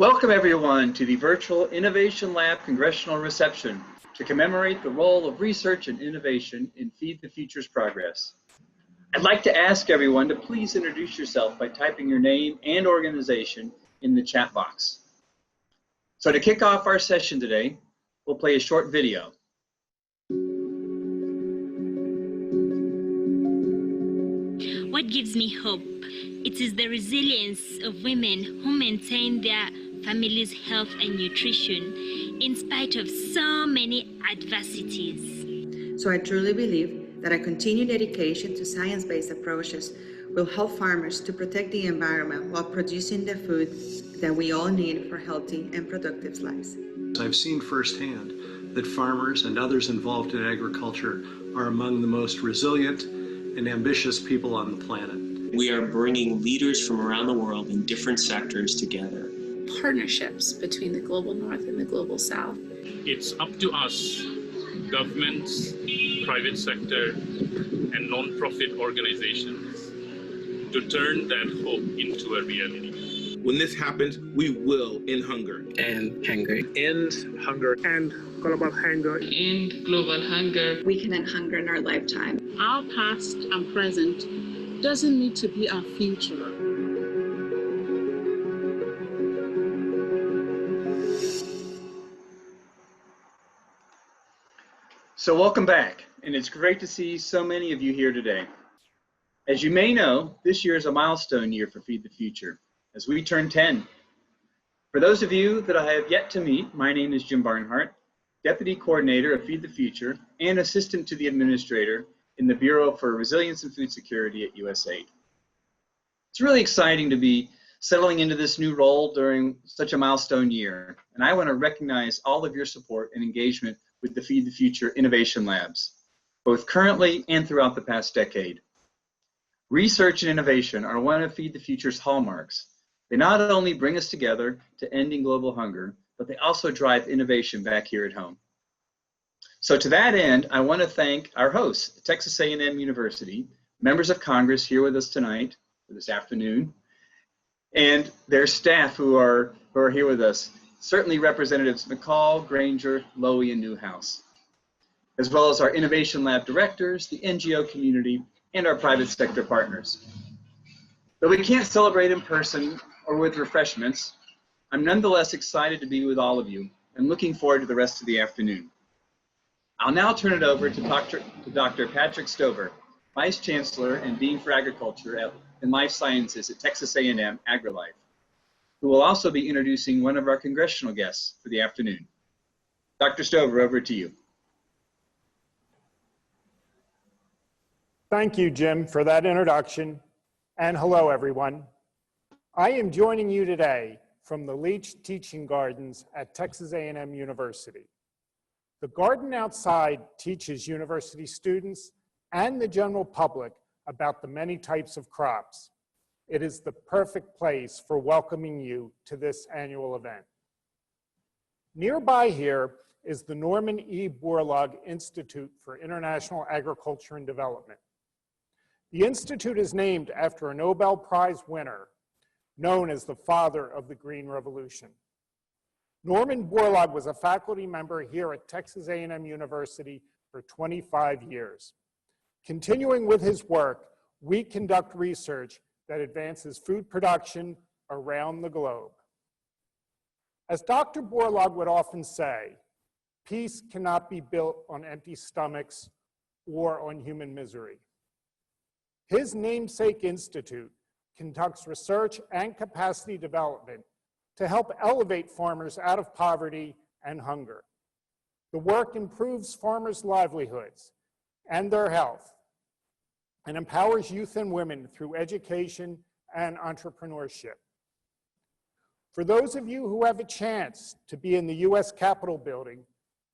Welcome everyone to the virtual Innovation Lab Congressional Reception to commemorate the role of research and innovation in Feed the Future's progress. I'd like to ask everyone to please introduce yourself by typing your name and organization in the chat box. So to kick off our session today, we'll play a short video. What gives me hope? It is the resilience of women who maintain their families' health and nutrition in spite of so many adversities. So I truly believe that a continued dedication to science-based approaches will help farmers to protect the environment while producing the food that we all need for healthy and productive lives. I've seen firsthand that farmers and others involved in agriculture are among the most resilient and ambitious people on the planet. We are bringing leaders from around the world in different sectors together. Partnerships between the global north and the global south. It's up to us, governments, private sector, and non-profit organizations to turn that hope into a reality. When this happens, we will end hunger. End hunger. End hunger. End global hunger. End global hunger. We can end hunger in our lifetime. Our past and present doesn't need to be our future. So welcome back, and it's great to see so many of you here today. As you may know, this year is a milestone year for Feed the Future, as we turn 10. For those of you that I have yet to meet, my name is Jim Barnhart, Deputy Coordinator of Feed the Future and Assistant to the Administrator in the Bureau for Resilience and Food Security at USAID. It's really exciting to be settling into this new role during such a milestone year, and I want to recognize all of your support and engagement with the Feed the Future Innovation Labs, both currently and throughout the past decade. Research and innovation are one of Feed the Future's hallmarks. They not only bring us together to ending global hunger, but they also drive innovation back here at home. So to that end, I want to thank our hosts, Texas A&M University, members of Congress here with us tonight, or this afternoon, and their staff who are here with us. Certainly Representatives McCall, Granger, Lowy, and Newhouse, as well as our Innovation Lab directors, the NGO community, and our private sector partners. Though we can't celebrate in person or with refreshments, I'm nonetheless excited to be with all of you and looking forward to the rest of the afternoon. I'll now turn it over to Dr. Patrick Stover, Vice Chancellor and Dean for Agriculture and Life Sciences at Texas A&M AgriLife, who will also be introducing one of our congressional guests for the afternoon. Dr. Stover, over to you. Thank you, Jim, for that introduction, and hello, everyone. I am joining you today from the Leach Teaching Gardens at Texas A&M University. The garden outside teaches university students and the general public about the many types of crops. It is the perfect place for welcoming you to this annual event. Nearby here is the Norman E. Borlaug Institute for International Agriculture and Development. The institute is named after a Nobel Prize winner known as the father of the Green Revolution. Norman Borlaug was a faculty member here at Texas A&M University for 25 years. Continuing with his work, we conduct research that advances food production around the globe. As Dr. Borlaug would often say, peace cannot be built on empty stomachs or on human misery. His namesake institute conducts research and capacity development to help elevate farmers out of poverty and hunger. The work improves farmers' livelihoods and their health and empowers youth and women through education and entrepreneurship. For those of you who have a chance to be in the U.S. Capitol building,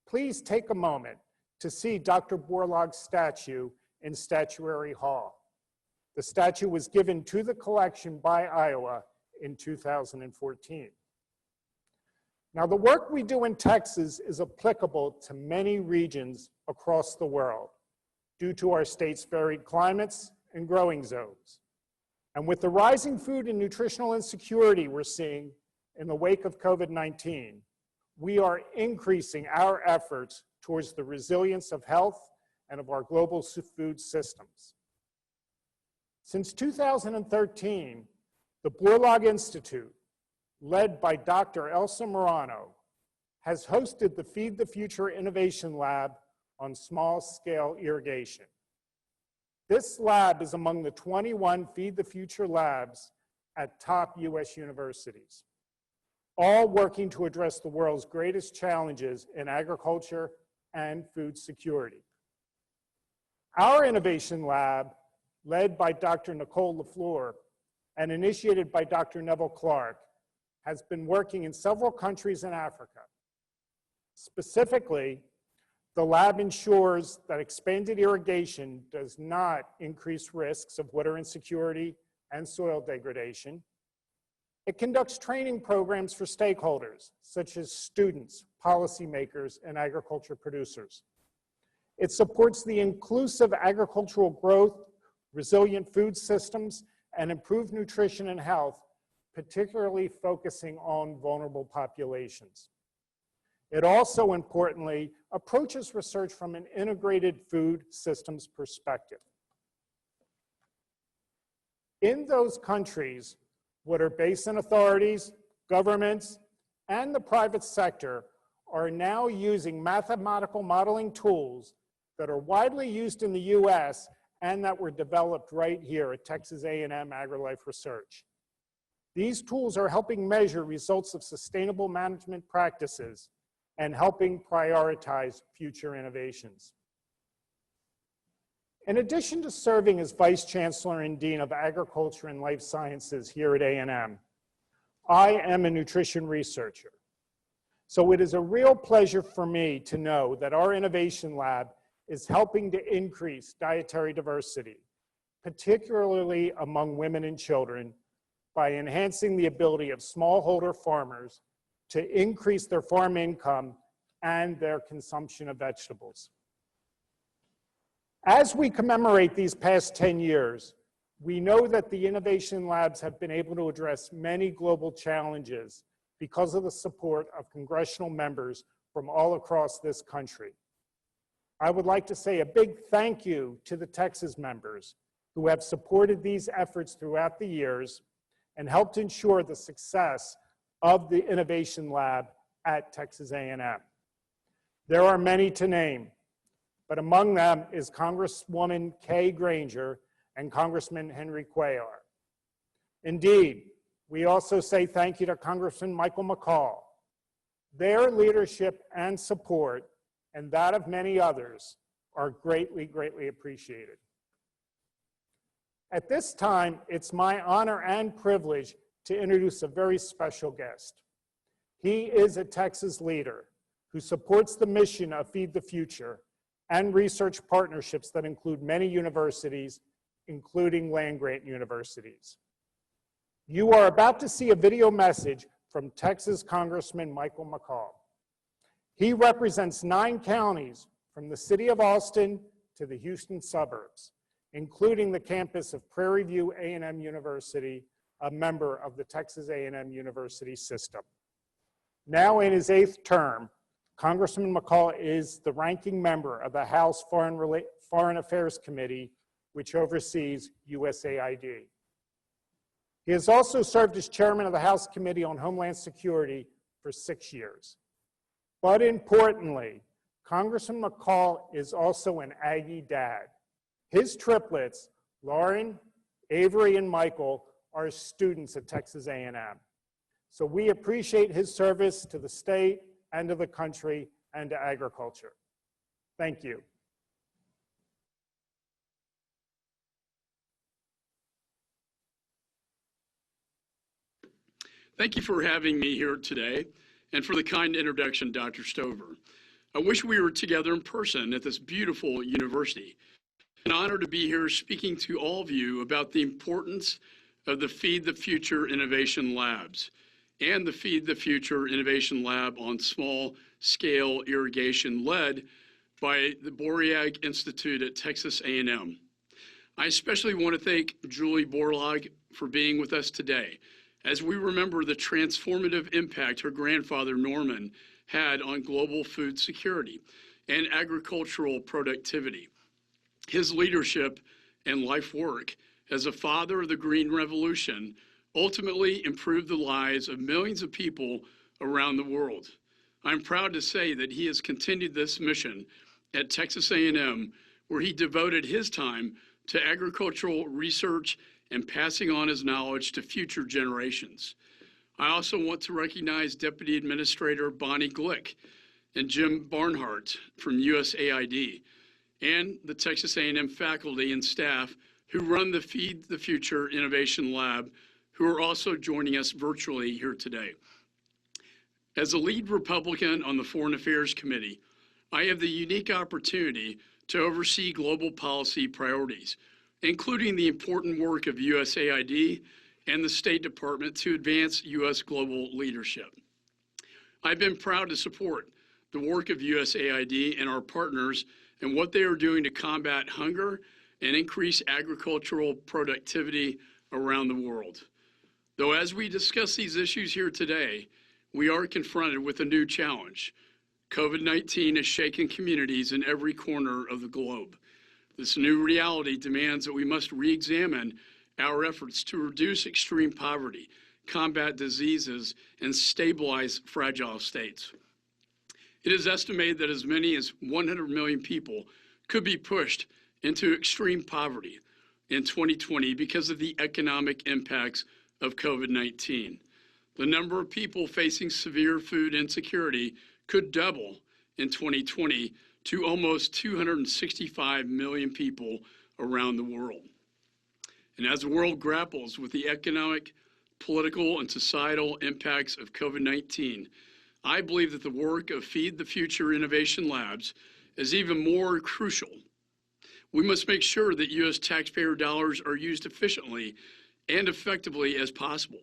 please take a moment to see Dr. Borlaug's statue in Statuary Hall. The statue was given to the collection by Iowa in 2014. Now, the work we do in Texas is applicable to many regions across the world due to our state's varied climates and growing zones. And with the rising food and nutritional insecurity we're seeing, in the wake of COVID-19, we are increasing our efforts towards the resilience of health and of our global food systems. Since 2013, the Borlaug Institute, led by Dr. Elsa Morano, has hosted the Feed the Future Innovation Lab on small-scale irrigation. This lab is among the 21 Feed the Future labs at top US universities, all working to address the world's greatest challenges in agriculture and food security. Our innovation lab, led by Dr. Nicole LaFleur and initiated by Dr. Neville Clark, has been working in several countries in Africa. Specifically, the lab ensures that expanded irrigation does not increase risks of water insecurity and soil degradation. It conducts training programs for stakeholders, such as students, policymakers, and agriculture producers. It supports the inclusive agricultural growth, resilient food systems, and improved nutrition and health, particularly focusing on vulnerable populations. It also, importantly, approaches research from an integrated food systems perspective. In those countries, water basin authorities, governments, and the private sector are now using mathematical modeling tools that are widely used in the US and that were developed right here at Texas A&M AgriLife Research. These tools are helping measure results of sustainable management practices and helping prioritize future innovations. In addition to serving as Vice Chancellor and Dean of Agriculture and Life Sciences here at A&M, I am a nutrition researcher. So it is a real pleasure for me to know that our innovation lab is helping to increase dietary diversity, particularly among women and children, by enhancing the ability of smallholder farmers to increase their farm income and their consumption of vegetables. As we commemorate these past 10 years, we know that the innovation labs have been able to address many global challenges because of the support of congressional members from all across this country. I would like to say a big thank you to the Texas members who have supported these efforts throughout the years and helped ensure the success of the Innovation Lab at Texas A&M. There are many to name, but among them is Congresswoman Kay Granger and Congressman Henry Cuellar. Indeed, we also say thank you to Congressman Michael McCall. Their leadership and support, and that of many others, are greatly, greatly appreciated. At this time, it's my honor and privilege to introduce a very special guest. He is a Texas leader who supports the mission of Feed the Future and research partnerships that include many universities, including land-grant universities. You are about to see a video message from Texas Congressman Michael McCall. He represents 9 counties from the city of Austin to the Houston suburbs, including the campus of Prairie View A&M University, a member of the Texas A&M University system. Now in his 8th term, Congressman McCall is the ranking member of the House Foreign Affairs Committee, which oversees USAID. He has also served as chairman of the House Committee on Homeland Security for 6 years. But importantly, Congressman McCall is also an Aggie dad. His triplets, Lauren, Avery, and Michael, are students at Texas A&M. So we appreciate his service to the state and to the country and to agriculture. Thank you. Thank you for having me here today and for the kind introduction, Dr. Stover. I wish we were together in person at this beautiful university. An honor to be here speaking to all of you about the importance of the Feed the Future Innovation Labs and the Feed the Future Innovation Lab on small-scale irrigation led by the Borlaug Institute at Texas A&M. I especially want to thank Julie Borlaug for being with us today as we remember the transformative impact her grandfather Norman had on global food security and agricultural productivity. His leadership and life work as a father of the Green Revolution ultimately improved the lives of millions of people around the world. I'm proud to say that he has continued this mission at Texas A&M, where he devoted his time to agricultural research and passing on his knowledge to future generations. I also want to recognize Deputy Administrator Bonnie Glick and Jim Barnhart from USAID and the Texas A&M faculty and staff who run the Feed the Future Innovation Lab, who are also joining us virtually here today. As a lead Republican on the Foreign Affairs Committee, I have the unique opportunity to oversee global policy priorities, including the important work of USAID and the State Department to advance U.S. global leadership. I've been proud to support the work of USAID and our partners and what they are doing to combat hunger and increase agricultural productivity around the world. Though as we discuss these issues here today, we are confronted with a new challenge. COVID-19 has shaken communities in every corner of the globe. This new reality demands that we must re-examine our efforts to reduce extreme poverty, combat diseases, and stabilize fragile states. It is estimated that as many as 100 million people could be pushed into extreme poverty in 2020 because of the economic impacts of COVID-19. The number of people facing severe food insecurity could double in 2020 to almost 265 million people around the world. And as the world grapples with the economic, political, and societal impacts of COVID-19, I believe that the work of Feed the Future Innovation Labs is even more crucial. We must make sure that U.S. taxpayer dollars are used efficiently and effectively as possible.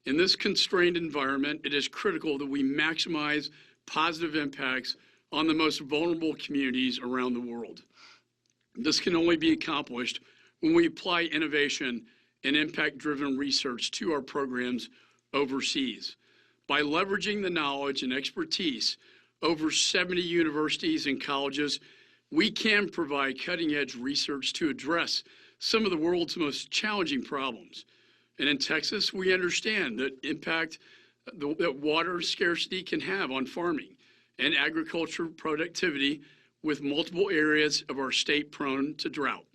In this constrained environment, it is critical that we maximize positive impacts on the most vulnerable communities around the world. This can only be accomplished when we apply innovation and impact-driven research to our programs overseas. By leveraging the knowledge and expertise over 70 universities and colleges, we can provide cutting-edge research to address some of the world's most challenging problems. And in Texas, we understand the impact that water scarcity can have on farming and agriculture productivity, with multiple areas of our state prone to drought.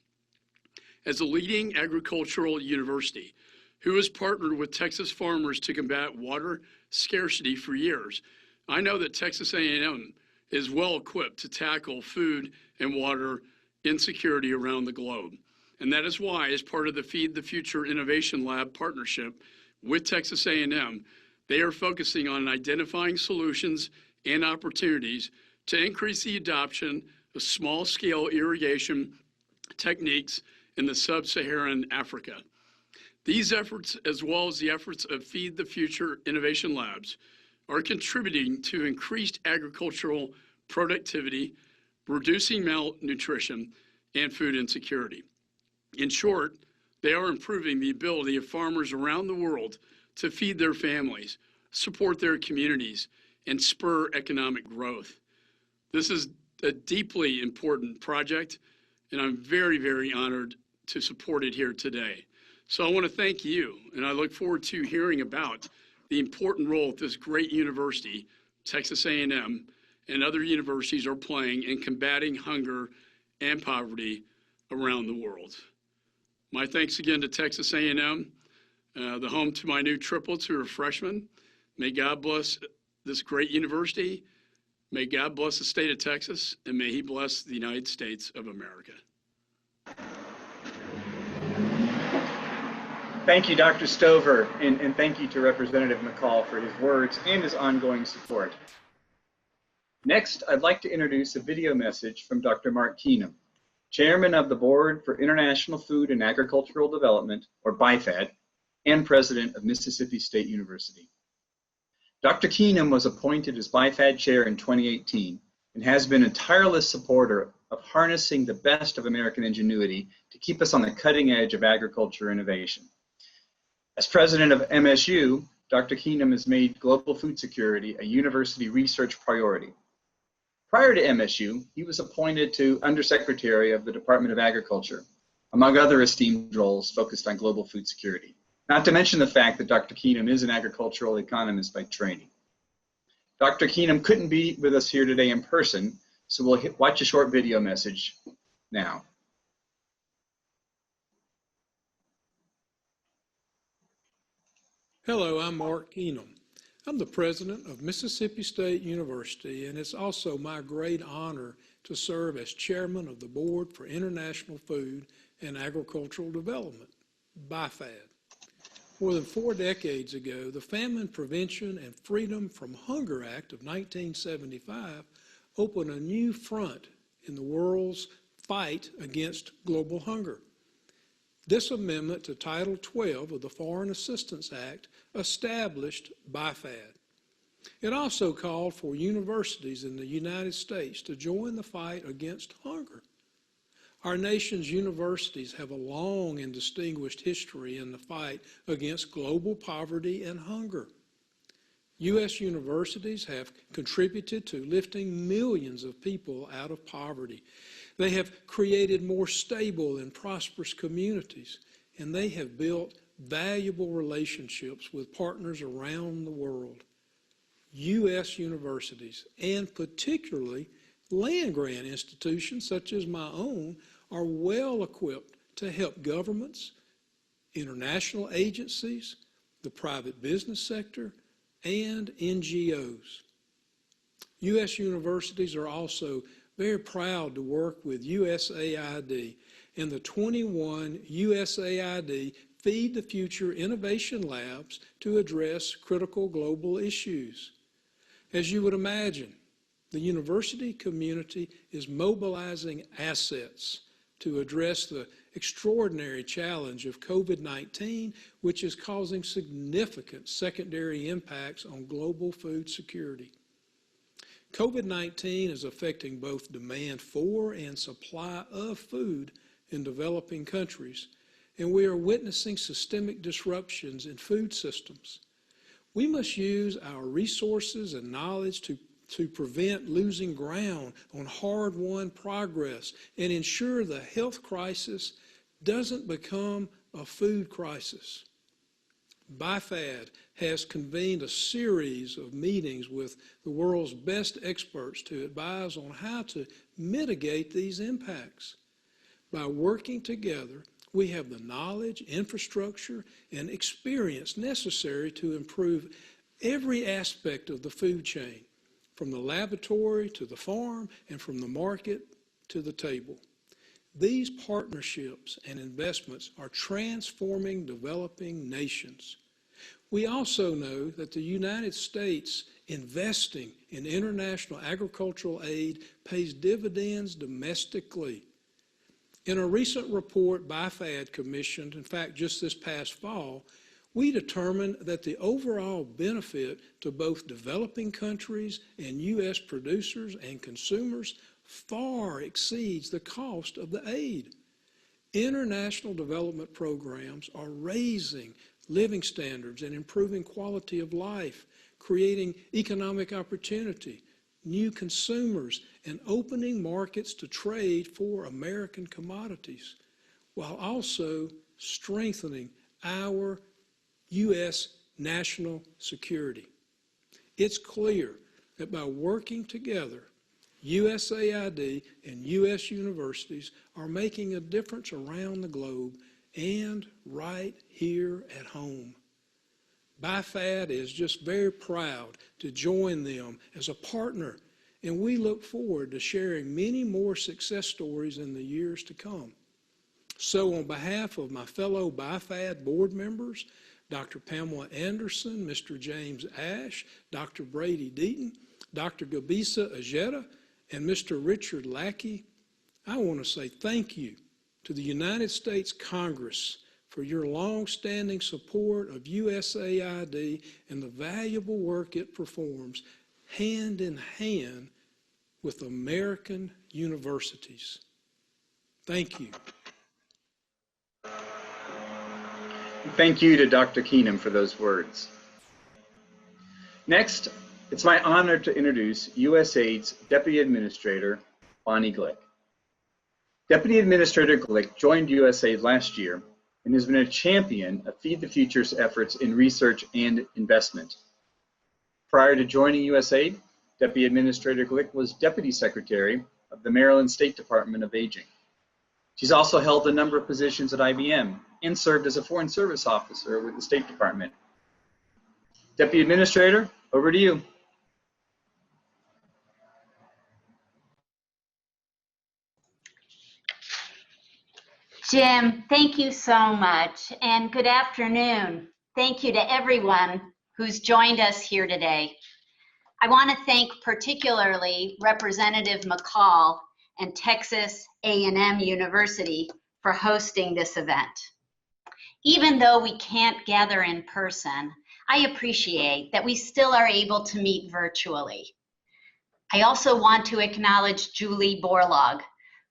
As a leading agricultural university who has partnered with Texas farmers to combat water scarcity for years, I know that Texas A&M is well equipped to tackle food and water insecurity around the globe. And that is why, as part of the Feed the Future Innovation Lab partnership with Texas A&M, they are focusing on identifying solutions and opportunities to increase the adoption of small-scale irrigation techniques in the sub-Saharan Africa. These efforts, as well as the efforts of Feed the Future Innovation Labs, are contributing to increased agricultural productivity, reducing malnutrition, and food insecurity. In short, they are improving the ability of farmers around the world to feed their families, support their communities, and spur economic growth. This is a deeply important project, and I'm very, very honored to support it here today. So I want to thank you, and I look forward to hearing about the important role this great university, Texas A&M, and other universities are playing in combating hunger and poverty around the world. My thanks again to Texas A&M, the home to my new triplets who are freshmen. May God bless this great university. May God bless the state of Texas, and may he bless the United States of America. Thank you, Dr. Stover, and thank you to Representative McCall for his words and his ongoing support. Next, I'd like to introduce a video message from Dr. Mark Keenum, Chairman of the Board for International Food and Agricultural Development, or BIFAD, and President of Mississippi State University. Dr. Keenum was appointed as BIFAD Chair in 2018 and has been a tireless supporter of harnessing the best of American ingenuity to keep us on the cutting edge of agriculture innovation. As president of MSU, Dr. Keenum has made global food security a university research priority. Prior to MSU, he was appointed to Undersecretary of the Department of Agriculture, among other esteemed roles focused on global food security. Not to mention the fact that Dr. Keenum is an agricultural economist by training. Dr. Keenum couldn't be with us here today in person, so we'll watch a short video message now. Hello, I'm Mark Keenum. I'm the president of Mississippi State University, and it's also my great honor to serve as chairman of the Board for International Food and Agricultural Development, BIFAD. More than 4 decades ago, the Famine Prevention and Freedom from Hunger Act of 1975 opened a new front in the world's fight against global hunger. This amendment to Title 12 of the Foreign Assistance Act established BIFAD. It also called for universities in the United States to join the fight against hunger. Our nation's universities have a long and distinguished history in the fight against global poverty and hunger. U.S. universities have contributed to lifting millions of people out of poverty. They have created more stable and prosperous communities, and they have built valuable relationships with partners around the world. U.S. universities, and particularly land-grant institutions such as my own, are well equipped to help governments, international agencies, the private business sector, and NGOs. U.S. universities are also very proud to work with USAID and the 21 USAID Feed the Future Innovation Labs to address critical global issues. As you would imagine, the university community is mobilizing assets to address the extraordinary challenge of COVID-19, which is causing significant secondary impacts on global food security. COVID-19 is affecting both demand for and supply of food in developing countries, and we are witnessing systemic disruptions in food systems. We must use our resources and knowledge to prevent losing ground on hard-won progress and ensure the health crisis doesn't become a food crisis. BIFAD has convened a series of meetings with the world's best experts to advise on how to mitigate these impacts. By working together, we have the knowledge, infrastructure, and experience necessary to improve every aspect of the food chain, from the laboratory to the farm and from the market to the table. These partnerships and investments are transforming developing nations. We also know that the United States investing in international agricultural aid pays dividends domestically. In a recent report BIFAD commissioned, in fact just this past fall, we determined that the overall benefit to both developing countries and U.S. producers and consumers far exceeds the cost of the aid. International development programs are raising living standards and improving quality of life, creating economic opportunity, new consumers, and opening markets to trade for American commodities, while also strengthening our U.S. national security. It's clear that by working together, USAID and U.S. universities are making a difference around the globe and right here at home. BIFAD is just very proud to join them as a partner, and we look forward to sharing many more success stories in the years to come. So on behalf of my fellow BIFAD board members, Dr. Pamela Anderson, Mr. James Ash, Dr. Brady Deaton, Dr. Gabisa Ajeta, and Mr. Richard Lackey, I want to say thank you to the United States Congress for your long-standing support of USAID and the valuable work it performs hand in hand with American universities. Thank you. Thank you to Dr. Keenum for those words. Next, it's my honor to introduce USAID's Deputy Administrator, Bonnie Glick. Deputy Administrator Glick joined USAID last year and has been a champion of Feed the Future's efforts in research and investment. Prior to joining USAID, Deputy Administrator Glick was Deputy Secretary of the Maryland State Department of Aging. She's also held a number of positions at IBM and served as a Foreign Service Officer with the State Department. Deputy Administrator, over to you. Jim, thank you so much, and good afternoon. Thank you to everyone who's joined us here today. I want to thank particularly Representative McCall and Texas A&M University for hosting this event. Even though we can't gather in person, I appreciate that we still are able to meet virtually. I also want to acknowledge Julie Borlaug,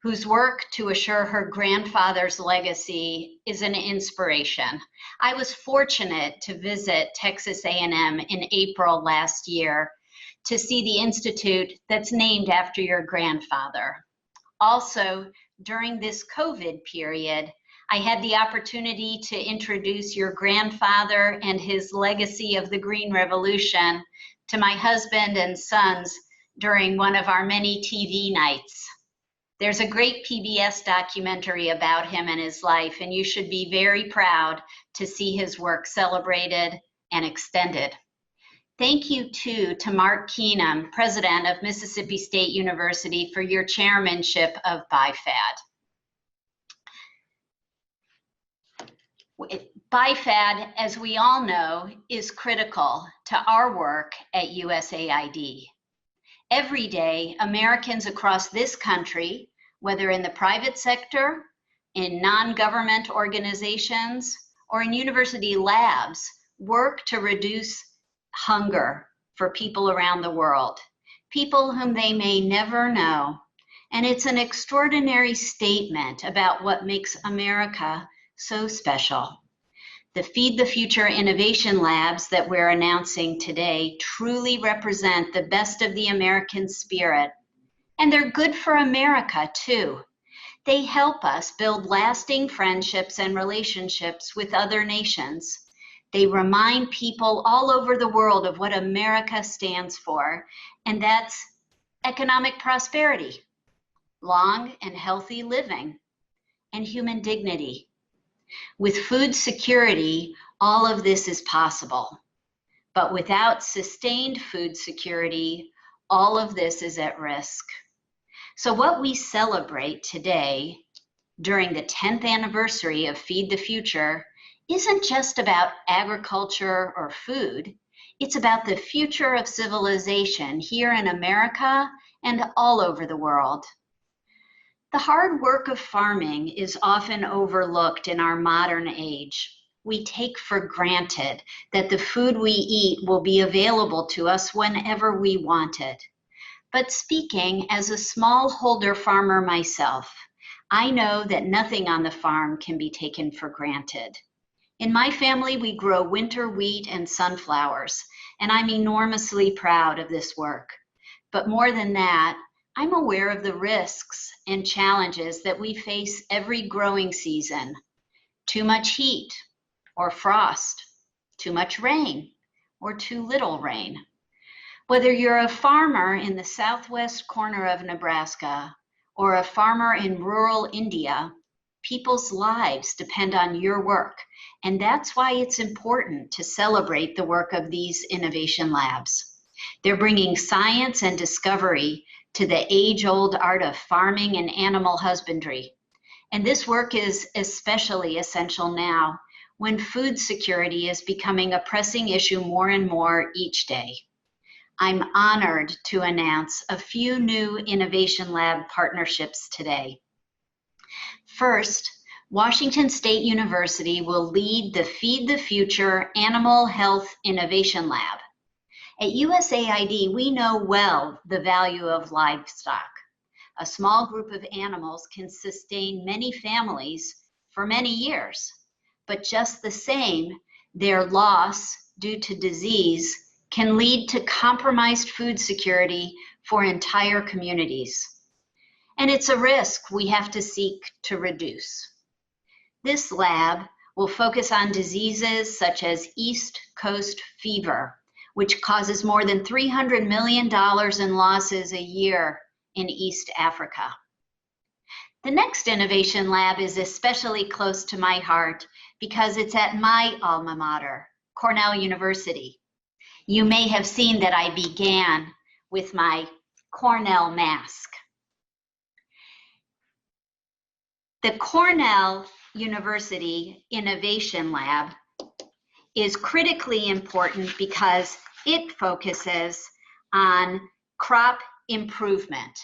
whose work to assure her grandfather's legacy is an inspiration. I was fortunate to visit Texas A&M in April last year to see the institute that's named after your grandfather. Also, during this COVID period, I had the opportunity to introduce your grandfather and his legacy of the Green Revolution to my husband and sons during one of our many TV nights. There's a great PBS documentary about him and his life, and you should be very proud to see his work celebrated and extended. Thank you too to Mark Keenum, President of Mississippi State University, for your chairmanship of BIFAD. BIFAD, as we all know, is critical to our work at USAID. Every day, Americans across this country, whether in the private sector, in non-government organizations, or in university labs, work to reduce hunger for people around the world, people whom they may never know. And it's an extraordinary statement about what makes America so special. The Feed the Future Innovation Labs that we're announcing today truly represent the best of the American spirit. And they're good for America too. They help us build lasting friendships and relationships with other nations. They remind people all over the world of what America stands for, and that's economic prosperity, long and healthy living, and human dignity. With food security, all of this is possible. But without sustained food security, all of this is at risk. So what we celebrate today, during the 10th anniversary of Feed the Future, isn't just about agriculture or food. It's about the future of civilization here in America and all over the world. The hard work of farming is often overlooked in our modern age. We take for granted that the food we eat will be available to us whenever we want it. But speaking as a smallholder farmer myself, I know that nothing on the farm can be taken for granted. In my family, we grow winter wheat and sunflowers, and I'm enormously proud of this work. But more than that, I'm aware of the risks and challenges that we face every growing season. Too much heat or frost, too much rain or too little rain. Whether you're a farmer in the southwest corner of Nebraska or a farmer in rural India, people's lives depend on your work, and that's why it's important to celebrate the work of these innovation labs. They're bringing science and discovery to the age-old art of farming and animal husbandry. And this work is especially essential now when food security is becoming a pressing issue more and more each day. I'm honored to announce a few new Innovation Lab partnerships today. First, Washington State University will lead the Feed the Future Animal Health Innovation Lab. At USAID, we know well the value of livestock. A small group of animals can sustain many families for many years. but just the same, their loss due to disease can lead to compromised food security for entire communities. And it's a risk we have to seek to reduce. This lab will focus on diseases such as East Coast fever, which causes more than $300 million in losses a year in East Africa. The next innovation lab is especially close to my heart because it's at my alma mater, Cornell University. You may have seen that I began with my Cornell mask. The Cornell University Innovation Lab is critically important because it focuses on crop improvement.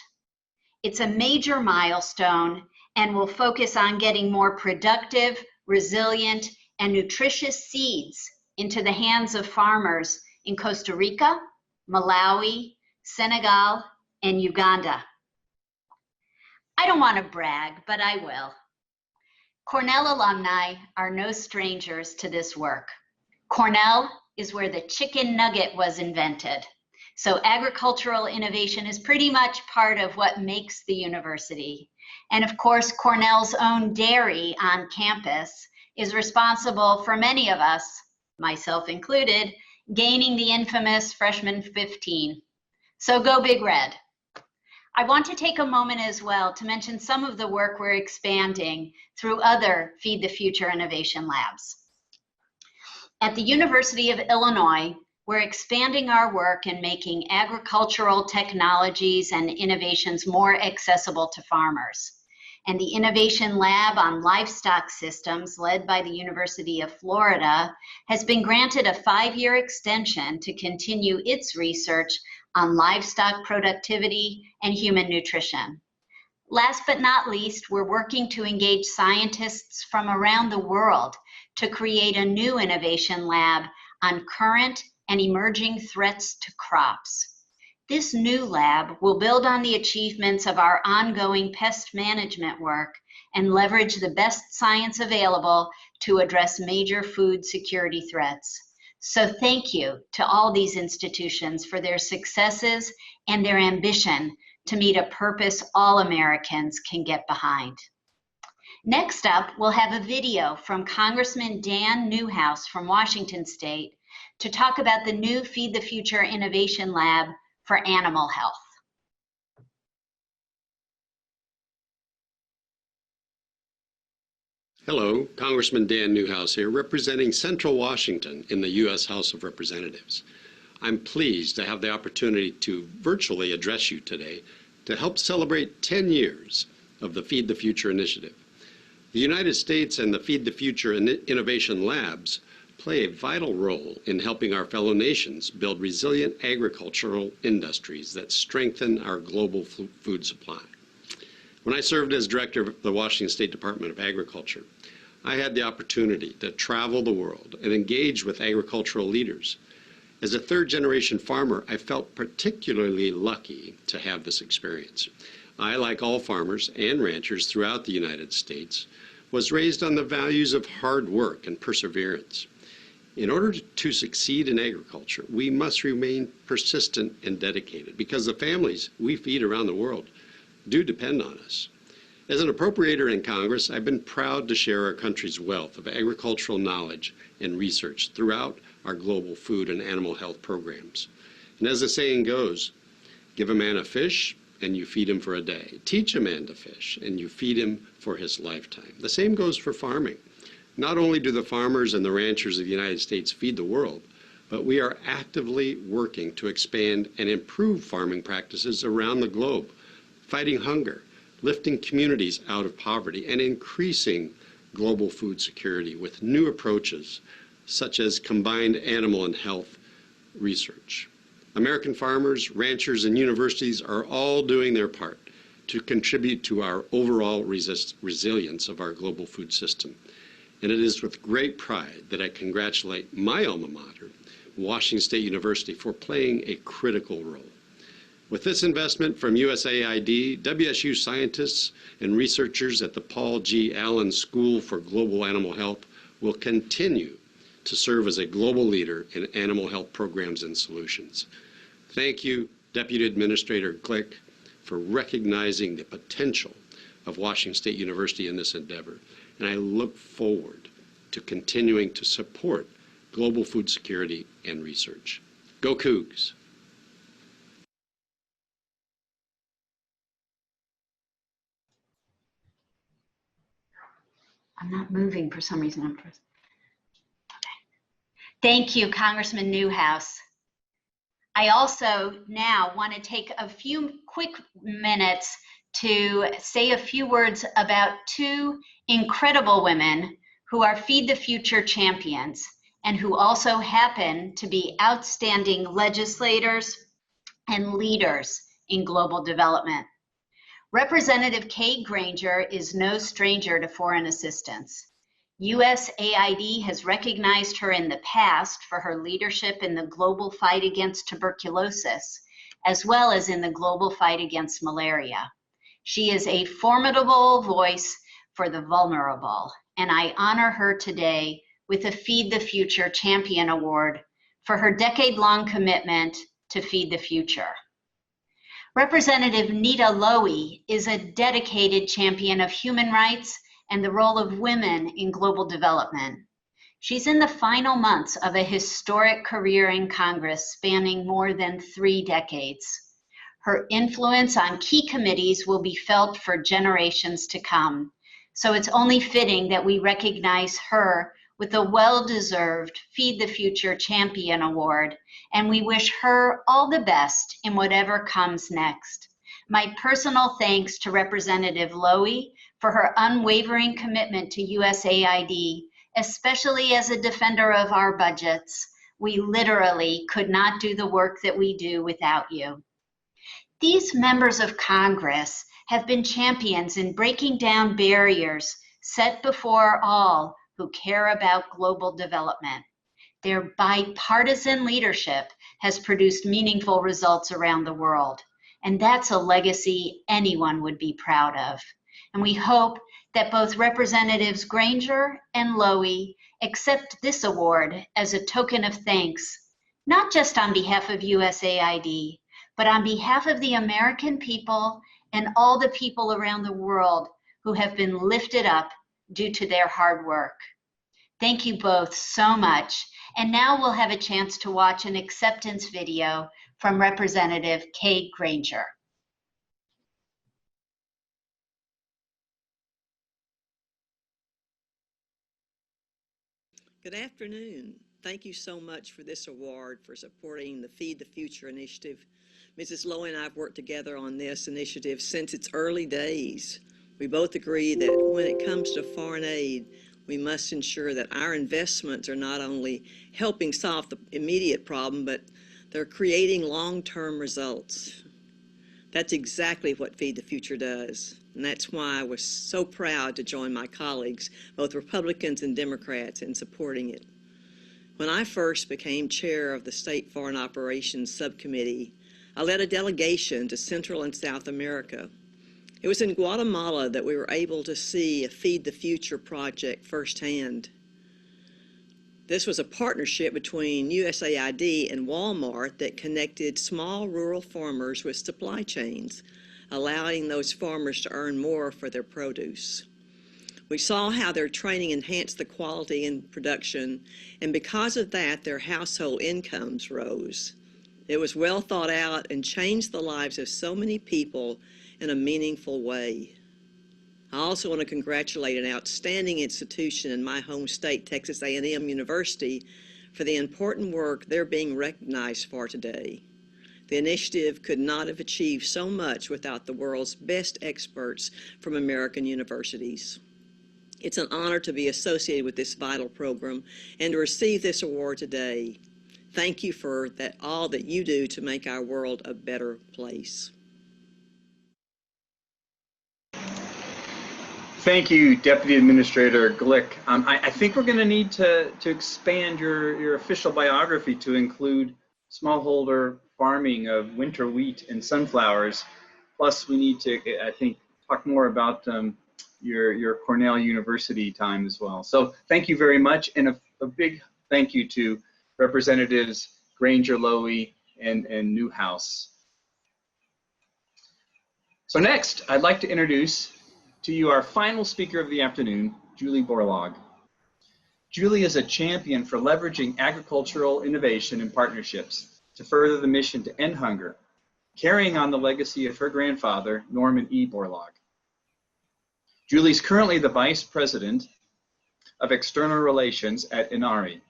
It's a major milestone and will focus on getting more productive, resilient, and nutritious seeds into the hands of farmers in Costa Rica, Malawi, Senegal, and Uganda. I don't want to brag, but I will. Cornell alumni are no strangers to this work. Cornell is where the chicken nugget was invented. So agricultural innovation is pretty much part of what makes the university. And of course, Cornell's own dairy on campus is responsible for many of us, myself included, gaining the infamous freshman 15. So go Big Red. I want to take a moment as well to mention some of the work we're expanding through other Feed the Future innovation labs. At the University of Illinois, we're expanding our work in making agricultural technologies and innovations more accessible to farmers. And the Innovation Lab on Livestock Systems, led by the University of Florida, has been granted a 5-year extension to continue its research on livestock productivity and human nutrition. Last but not least, we're working to engage scientists from around the world to create a new innovation lab on current and emerging threats to crops. This new lab will build on the achievements of our ongoing pest management work and leverage the best science available to address major food security threats. So thank you to all these institutions for their successes and their ambition to meet a purpose all Americans can get behind. Next up, we'll have a video from Congressman Dan Newhouse from Washington State to talk about the new Feed the Future Innovation Lab for animal health. Hello, Congressman Dan Newhouse here, representing Central Washington in the U.S. House of Representatives. I'm pleased to have the opportunity to virtually address you today to help celebrate 10 years of the Feed the Future initiative. The United States and the Feed the Future Innovation Labs play a vital role in helping our fellow nations build resilient agricultural industries that strengthen our global food supply. When I served as director of the Washington State Department of Agriculture, I had the opportunity to travel the world and engage with agricultural leaders. As a third-generation farmer, I felt particularly lucky to have this experience. I, like all farmers and ranchers throughout the United States, was raised on the values of hard work and perseverance. In order to succeed in agriculture, we must remain persistent and dedicated because the families we feed around the world do depend on us. As an appropriator in Congress, I've been proud to share our country's wealth of agricultural knowledge and research throughout our global food and animal health programs. And as the saying goes, give a man a fish and you feed him for a day. Teach a man to fish and you feed him for his lifetime. The same goes for farming. Not only do the farmers and the ranchers of the United States feed the world, but we are actively working to expand and improve farming practices around the globe, fighting hunger, lifting communities out of poverty, and increasing global food security with new approaches such as combined animal and health research. American farmers, ranchers, and universities are all doing their part to contribute to our overall resilience of our global food system. And it is with great pride that I congratulate my alma mater, Washington State University, for playing a critical role. With this investment from USAID, WSU scientists and researchers at the Paul G. Allen School for Global Animal Health will continue to serve as a global leader in animal health programs and solutions. Thank you, Deputy Administrator Glick, for recognizing the potential of Washington State University in this endeavor, and I look forward to continuing to support global food security and research. Go Cougs! I'm not moving for some reason. Okay. Thank you, Congressman Newhouse. I also now want to take a few quick minutes to say a few words about two incredible women who are Feed the Future champions and who also happen to be outstanding legislators and leaders in global development. Representative Kay Granger is no stranger to foreign assistance. USAID has recognized her in the past for her leadership in the global fight against tuberculosis, as well as in the global fight against malaria. She is a formidable voice for the vulnerable, and I honor her today with a Feed the Future Champion Award for her decade-long commitment to feed the future. Representative Nita Lowey is a dedicated champion of human rights and the role of women in global development. She's in the final months of a historic career in Congress spanning more than 3 decades. Her influence on key committees will be felt for generations to come, so it's only fitting that we recognize her with a well-deserved Feed the Future Champion Award, and we wish her all the best in whatever comes next. My personal thanks to Representative Lowey for her unwavering commitment to USAID, especially as a defender of our budgets. We literally could not do the work that we do without you. These members of Congress have been champions in breaking down barriers set before all who care about global development. Their bipartisan leadership has produced meaningful results around the world, and that's a legacy anyone would be proud of. And we hope that both Representatives Granger and Lowey accept this award as a token of thanks, not just on behalf of USAID, but on behalf of the American people and all the people around the world who have been lifted up due to their hard work. Thank you both so much. And now we'll have a chance to watch an acceptance video from Representative Kay Granger. Good afternoon. Thank you so much for this award for supporting the Feed the Future initiative. Mrs. Lowe and I have worked together on this initiative since its early days. We both agree that when it comes to foreign aid, we must ensure that our investments are not only helping solve the immediate problem, but they're creating long-term results. That's exactly what Feed the Future does. And that's why I was so proud to join my colleagues, both Republicans and Democrats, in supporting it. When I first became chair of the State Foreign Operations Subcommittee, I led a delegation to Central and South America. It was in Guatemala that we were able to see a Feed the Future project firsthand. This was a partnership between USAID and Walmart that connected small rural farmers with supply chains, allowing those farmers to earn more for their produce. We saw how their training enhanced the quality in production, and because of that, their household incomes rose. It was well thought out and changed the lives of so many people in a meaningful way. I also want to congratulate an outstanding institution in my home state, Texas A&M University, for the important work they're being recognized for today. The initiative could not have achieved so much without the world's best experts from American universities. It's an honor to be associated with this vital program and to receive this award today. Thank you for all that you do to make our world a better place. Thank you, Deputy Administrator Glick. I think we're going to need to expand your official biography to include smallholder farming of winter wheat and sunflowers. Plus, we need to, I think, talk more about your Cornell University time as well. So thank you very much, and a big thank you to Representatives Granger, Lowy, and Newhouse. So next, I'd like to introduce to you our final speaker of the afternoon, Julie Borlaug. Julie is a champion for leveraging agricultural innovation and partnerships to further the mission to end hunger, carrying on the legacy of her grandfather, Norman E. Borlaug. Julie's currently the Vice President of External Relations at INARI.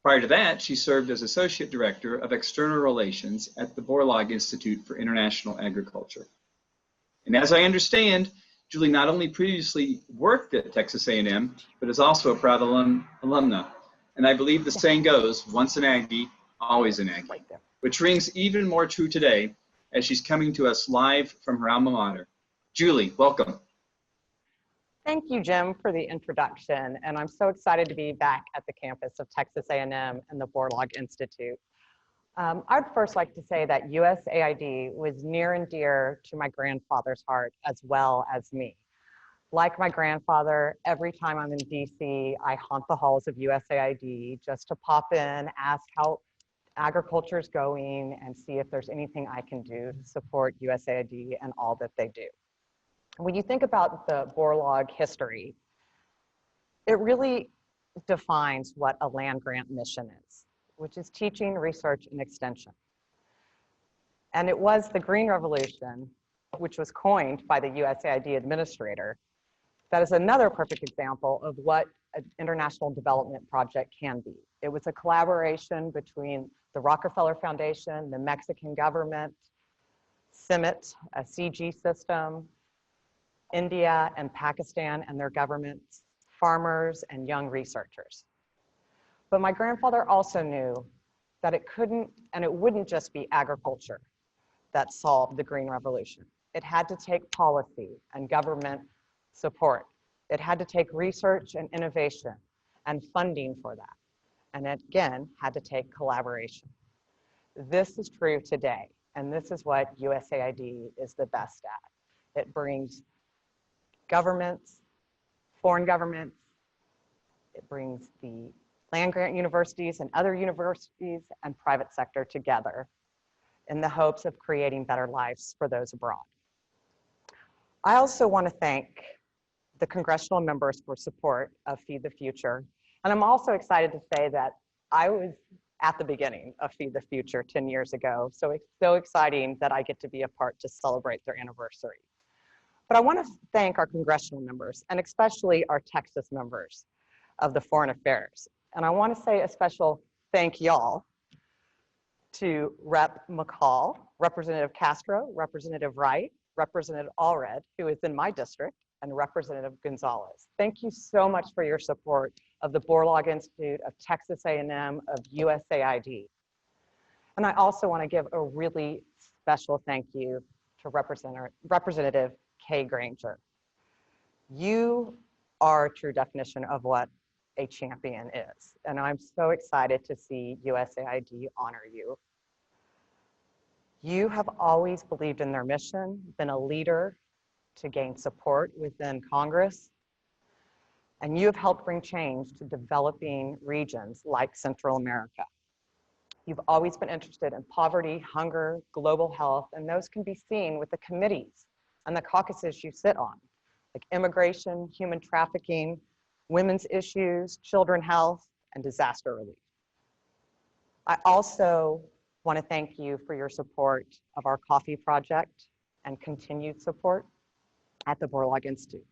Prior to that, she served as Associate Director of External Relations at the Borlaug Institute for International Agriculture. And as I understand, Julie not only previously worked at Texas A&M, but is also a proud alumna. And I believe the saying goes, once an Aggie, always an Aggie, which rings even more true today as she's coming to us live from her alma mater. Julie, welcome. Thank you, Jim, for the introduction. And I'm so excited to be back at the campus of Texas A&M and the Borlaug Institute. I'd first like to say that USAID was near and dear to my grandfather's heart as well as me. Like my grandfather, every time I'm in DC, I haunt the halls of USAID just to pop in, ask how agriculture is going, and see if there's anything I can do to support USAID and all that they do. When you think about the Borlaug history, it really defines what a land grant mission is, which is teaching, research, and extension. And it was the Green Revolution, which was coined by the USAID administrator, that is another perfect example of what an international development project can be. It was a collaboration between the Rockefeller Foundation, the Mexican government, CIMMYT, a CG system, India and Pakistan and their governments, farmers and young researchers. But my grandfather also knew that it couldn't and it wouldn't just be agriculture that solved the Green Revolution. It had to take policy and government support. It had to take research and innovation and funding for that. And it, again, had to take collaboration. This is true today, and this is what USAID is the best at. It brings governments, foreign governments, it brings the land grant universities and other universities and private sector together in the hopes of creating better lives for those abroad. I also want to thank the congressional members for support of Feed the Future. And I'm also excited to say that I was at the beginning of Feed the Future 10 years ago. So it's so exciting that I get to be a part to celebrate their anniversary. But I want to thank our congressional members and especially our Texas members of the Foreign Affairs. And I want to say a special thank y'all to Rep. McCall, Representative Castro, Representative Wright, Representative Allred, who is in my district, and Representative Gonzalez. Thank you so much for your support of the Borlaug Institute, of Texas A&M, of USAID. And I also want to give a really special thank you to Representative Kay Granger. You are a true definition of what a champion is. And I'm so excited to see USAID honor you. You have always believed in their mission, been a leader to gain support within Congress, and you have helped bring change to developing regions like Central America. You've always been interested in poverty, hunger, global health, and those can be seen with the committees and the caucuses you sit on, like immigration, human trafficking, women's issues, children health, and disaster relief. I also want to thank you for your support of our coffee project and continued support at the Borlaug Institute.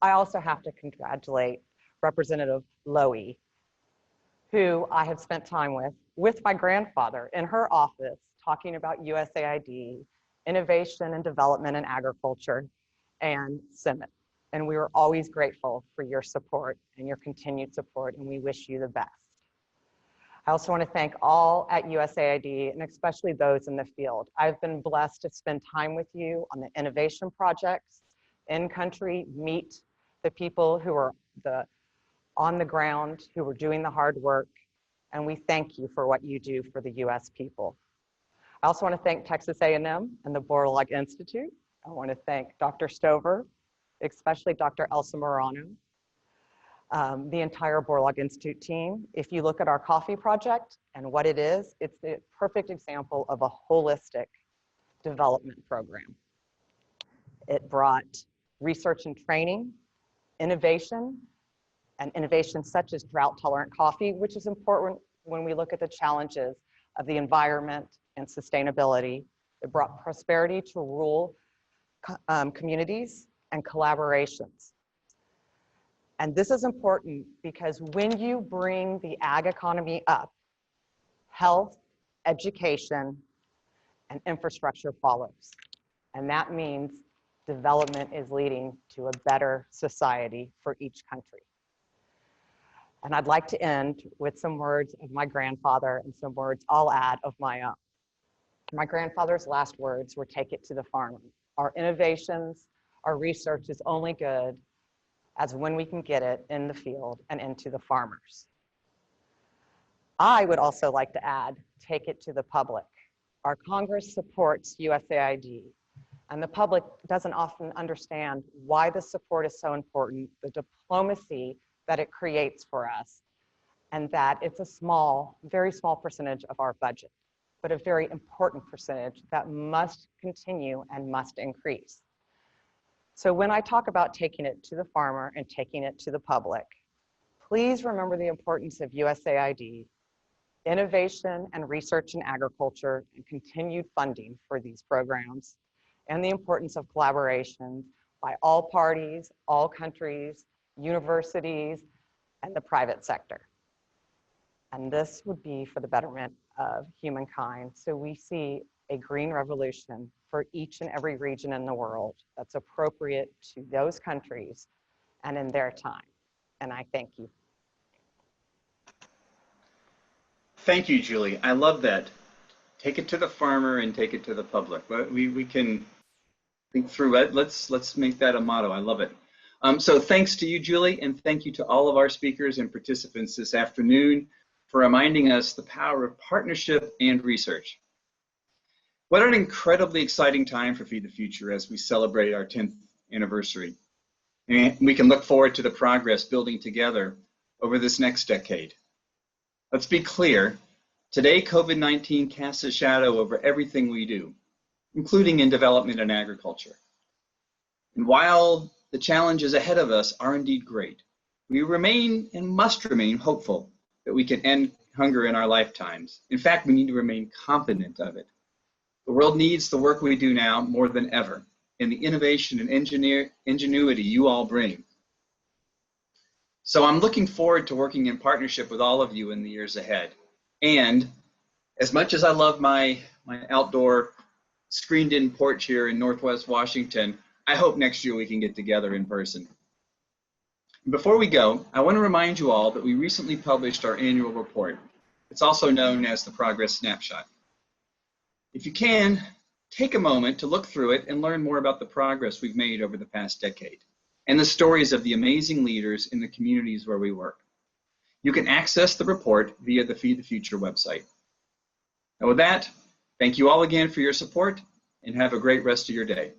I also have to congratulate Representative Lowy, who I have spent time with my grandfather in her office, talking about USAID, innovation and development in agriculture, and CIMMYT. And we were always grateful for your support and your continued support, and we wish you the best. I also want to thank all at USAID, and especially those in the field. I've been blessed to spend time with you on the innovation projects, in country, meet the people who are on the ground, who are doing the hard work, and we thank you for what you do for the US people. I also want to thank Texas A&M and the Borlaug Institute. I want to thank Dr. Stover especially Dr. Elsa Morano, the entire Borlaug Institute team. If you look at our coffee project and what it is, it's the perfect example of a holistic development program. It brought research and training, innovation, and innovation such as drought-tolerant coffee, which is important when we look at the challenges of the environment and sustainability. It brought prosperity to rural communities and collaborations. And this is important because when you bring the ag economy up, health, education, and infrastructure follows. And that means development is leading to a better society for each country. And I'd like to end with some words of my grandfather and some words I'll add of my own. My grandfather's last words were, "Take it to the farmer." Our innovations, our research is only good as when we can get it in the field and into the farmers. I would also like to add, take it to the public. Our Congress supports USAID, and the public doesn't often understand why the support is so important, the diplomacy that it creates for us, and that it's a small, very small percentage of our budget, but a very important percentage that must continue and must increase. So when I talk about taking it to the farmer and taking it to the public, please remember the importance of USAID, innovation and research in agriculture, and continued funding for these programs, and the importance of collaboration by all parties, all countries, universities, and the private sector. And this would be for the betterment of humankind. So we see a green revolution for each and every region in the world that's appropriate to those countries and in their time. And I thank you. Thank you, Julie. I love that. Take it to the farmer and take it to the public. We can think through it. Let's make that a motto. I love it. So thanks to you, Julie, and thank you to all of our speakers and participants this afternoon for reminding us the power of partnership and research. What an incredibly exciting time for Feed the Future as we celebrate our 10th anniversary. And we can look forward to the progress building together over this next decade. Let's be clear, today COVID-19 casts a shadow over everything we do, including in development and agriculture. And while the challenges ahead of us are indeed great, we remain and must remain hopeful that we can end hunger in our lifetimes. In fact, we need to remain confident of it. The world needs the work we do now more than ever, and the innovation and ingenuity you all bring. So I'm looking forward to working in partnership with all of you in the years ahead. And as much as I love my outdoor screened-in porch here in Northwest Washington, I hope next year we can get together in person. Before we go, I want to remind you all that we recently published our annual report. It's also known as the Progress Snapshot. If you can, take a moment to look through it and learn more about the progress we've made over the past decade and the stories of the amazing leaders in the communities where we work. You can access the report via the Feed the Future website. And with that, thank you all again for your support and have a great rest of your day.